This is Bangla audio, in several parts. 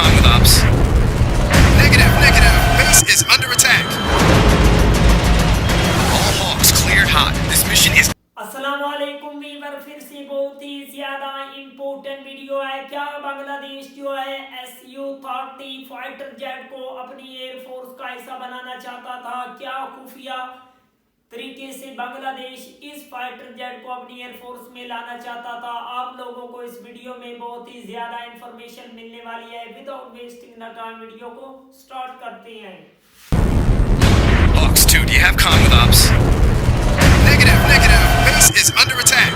con with ops. Negative, negative. Base is under attack. All hawks cleared hot. This mission is. अस्सलामुअलैकुम वीवर, फिर से बहुत ही ज्यादा इम्पोर्टेंट वीडियो है। क्या बांग्लादेश जो है Su-30 फाइटर जेट को अपनी एयरफोर्स का हिस्सा बनाना चाहता था? क्या खुफिया तरीके से बांग्लादेश इस फाइटर जेट को अपनी एयरफोर्स में लाना चाहता था? आप लोगों को इस वीडियो में बहुत ही ज्यादा इंफॉर्मेशन मिलने वाली है। Without wasting the time video को स्टार्ट करते हैं। Hawks 2, do you have con with ops? Negative, negative. Base is under attack.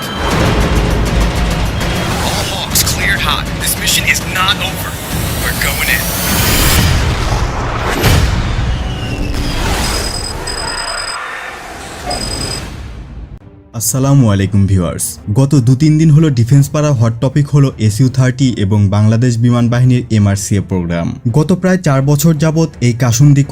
All hawks cleared hot. This mission is not over. We're going in. আসসালামু আলাইকুম ভিউয়ার্স। গত 2-3 দিন হলো ডিফেন্স পাড়া হট টপিক হলো Su-30 এবং বাংলাদেশ বিমান বাহিনীর MRCA প্রোগ্রাম। গত প্রায় 4 বছর যাবৎ এই কাসুন্দি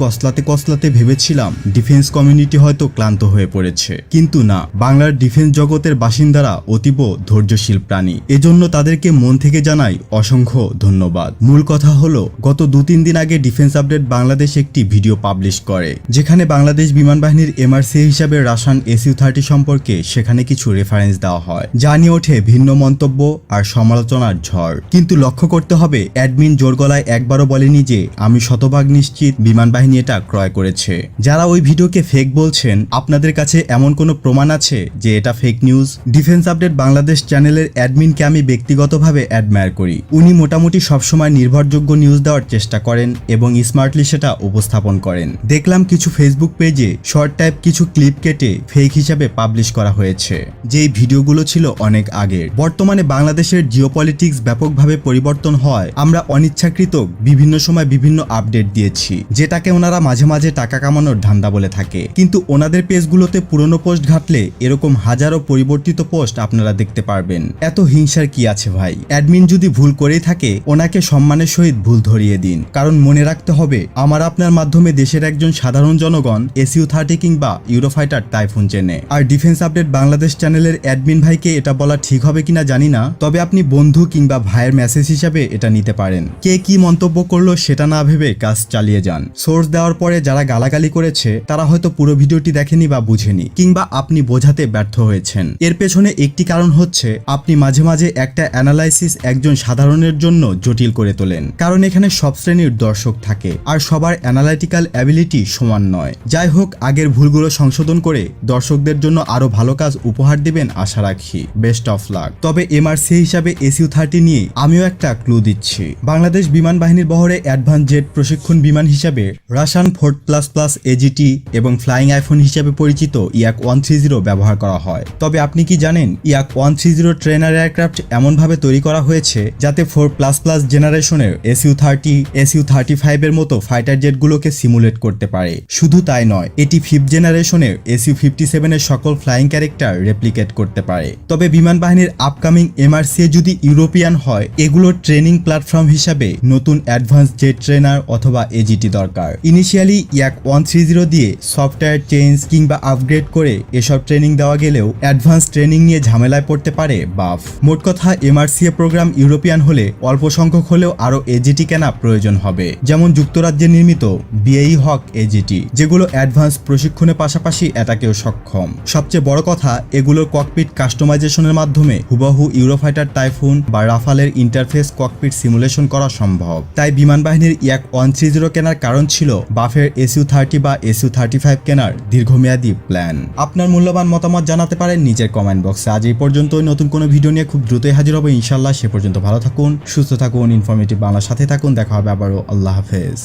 কসলাতে ভেবেছিলাম ডিফেন্স কমিউনিটি হয়তো ক্লান্ত হয়ে পড়েছে, কিন্তু না, বাংলার ডিফেন্স জগতের বাসিন্দারা অতীব ধৈর্যশীল প্রাণী। এজন্য তাদেরকে মন থেকে জানাই অসংখ্য ধন্যবাদ। মূল কথা হলো, গত 2-3 দিন আগে ডিফেন্স আপডেট বাংলাদেশ একটি ভিডিও পাবলিশ করে, যেখানে বাংলাদেশ বিমান বাহিনীর MRCA হিসাবে রাশান Su-30 সম্পর্কে সেখানে কিছু রেফারেন্স দেওয়া হয়, যা নিয়ে ওঠে ভিন্ন মন্তব্য আর সমালোচনার ঝড়। কিন্তু লক্ষ্য করতে হবে, অ্যাডমিন জোর গলায় একবারও বলেনি যে আমি শতভাগ নিশ্চিত বিমান বাহিনী এটা ক্রয় করেছে। যারা ওই ভিডিওকে ফেক বলছেন, আপনাদের কাছে এমন কোনো প্রমাণ আছে যে এটা fake news? Defence update Bangladesh চ্যানেলের অ্যাডমিনকে আমি ব্যক্তিগতভাবে অ্যাডমায়ার করি। উনি মোটামুটি সবসময় নির্ভরযোগ্য নিউজ দেওয়ার চেষ্টা করেন এবং স্মার্টলি সেটা উপস্থাপন করেন। দেখলাম কিছু ফেসবুক পেজে শর্ট টাইপ কিছু ক্লিপ কেটে ফেক হিসাবে পাবলিশ করা হয়েছে, যেই ভিডিওগুলো ছিল অনেক আগের। বর্তমানে বাংলাদেশের জিওপলিটিক্স ব্যাপকভাবে পরিবর্তন হয়, আমরা অনিচ্ছাকৃত বিভিন্ন সময় বিভিন্ন আপডেট দিয়েছি, যেটাকে ওনারা মাঝে মাঝে টাকা কামানোর ধান্দা বলে থাকে। কিন্তু ওনাদের পেজগুলোতে পুরনো পোস্ট ঘাটলে এরকম হাজারো পরিবর্তিত পোস্ট আপনারা দেখতে পারবেন। এত হিংসার কি আছে ভাই? অ্যাডমিন যদি ভুল করেই থাকে, ওনাকে সম্মানের সহিত ভুল ধরিয়ে দিন, কারণ মনে রাখতে হবে, আমার আপনার মাধ্যমে দেশের একজন সাধারণ জনগণ Su-30 কিংবা ইউরোফাইটার টাইফুন চেনে। আর ডিফেন্স আপডেট বাংলাদেশ চ্যানেলের অ্যাডমিন ভাইকে এটা বলা ঠিক হবে কিনা জানি না, তবে আপনি বন্ধু কিংবা ভাইয়ের মেসেজ হিসাবে এটা নিতে পারেন। কে কি মন্তব্য করলো সেটা না ভেবে কাজ চালিয়ে যান। সোর্স দেওয়ার পরে যারা গালাগালি করেছে তারা হয়তো পুরো ভিডিওটি দেখেনি বা বুঝেনি, কিংবা আপনি বোঝাতে ব্যর্থ হয়েছেন। এর পেছনে একটি কারণ হচ্ছে, আপনি মাঝে মাঝে একটা অ্যানালাইসিস একজন সাধারণের জন্য জটিল করে তোলেন, কারণ এখানে সব শ্রেণীর দর্শক থাকে আর সবার অ্যানালাইটিক্যাল অ্যাবিলিটি সমান নয়। যাই হোক, আগের ভুলগুলো সংশোধন করে দর্শকদের জন্য আরো ভালো কাজ উপহার দিবেন আশা রাখি। Best of luck. তবে MRCA হিসাবে Su-30 নিয়ে আমিও একটা ক্লু দিচ্ছি। বাংলাদেশ বিমান বাহিনীর বহরে অ্যাডভান্স জেট প্রশিক্ষণ বিমান হিসাবে রাশান 4++ AGT এবং ফ্লাইং আইফোন হিসাবে পরিচিত Yak-130 ব্যবহার করা হয়। তবে আপনি কি জানেন, Yak-130 ট্রেনার এয়ারক্রাফট এমনভাবে তৈরি করা হয়েছে যাতে 4++ জেনারেশনের Su-30, Su-35 এর মতো ফাইটার জেটগুলোকে সিমুলেট করতে পারে। শুধু তাই নয়, এটি 5th জেনারেশনের Su-57 এর সকল ফ্লাইং ক্যারেক্টার রেপ্লিকেট করতে পারে। তবে বিমান বাহিনীর আপকামিং MRCA যদি ইউরোপিয়ান হয়, এগুলোর ট্রেনিং প্ল্যাটফর্ম হিসাবে নতুন অ্যাডভান্স জেট ট্রেনার অথবা AGT দরকার। ইনিশিয়ালি Yak-130 দিয়ে সফটওয়্যার চেঞ্জ কিংবা আপগ্রেড করে এসব ট্রেনিং দেওয়া গেলেও অ্যাডভান্স ট্রেনিং নিয়ে ঝামেলায় পড়তে পারে বাফ। মোট কথা, MRCA প্রোগ্রাম ইউরোপিয়ান হলে অল্প সংখ্যক হলেও আরো AGT কেনা প্রয়োজন হবে, যেমন যুক্তরাজ্যে নির্মিত BAE Hawk AGT, যেগুলো অ্যাডভান্স প্রশিক্ষণের পাশাপাশি এটাকেও সক্ষম। সবচেয়ে বড় কথা, এগুলোর ককপিট কাস্টমাইজেশনের মাধ্যমে হুবহু ইউরোফাইটার টাইফুন বা রাফালের ইন্টারফেস ককপিট সিমুলেশন করা সম্ভব। তাই বিমান বাহিনীর Yak-130 কেনার কারণ ছিল বাফের Su-30 বা Su-35 কেনার দীর্ঘমেয়াদী প্ল্যান। আপনার মূল্যবান মতামত জানাতে পারেন নিচের কমেন্ট বক্সে। আজ এই পর্যন্তই। নতুন কোনো ভিডিও নিয়ে খুব দ্রুতই হাজির হবো ইনশাল্লাহ। সে পর্যন্ত ভালো থাকুন, সুস্থ থাকুন, ইনফরমেটিভ বাংলার সাথে থাকুন। দেখা হবে আবারও। আল্লাহ হাফেজ।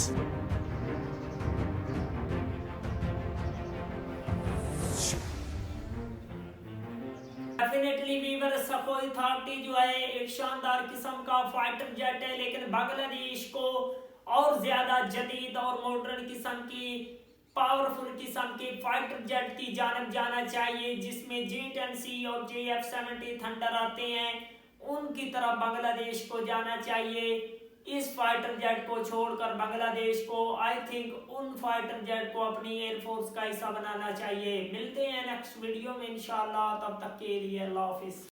डेफिनेटली वीवर, Su-30 जो है एक शानदार किस्म का फाइटर जेट है, लेकिन बांग्लादेश को और ज्यादा जदीद और मॉडर्न किस्म की पावरफुल किस्म के फाइटर जेट की जानब जाना चाहिए, जिसमें J-10C और JF-70 थंडर आते हैं। उनकी तरफ बांग्लादेश को जाना चाहिए। इस फाइटर जेट को छोड़कर बांग्लादेश को आई थिंक उन फाइटर जेट को अपनी एयरफोर्स का हिस्सा बनाना चाहिए। मिलते हैं नेक्स्ट वीडियो में इंशाल्लाह, तब तक के लिए अल्लाह हाफिज।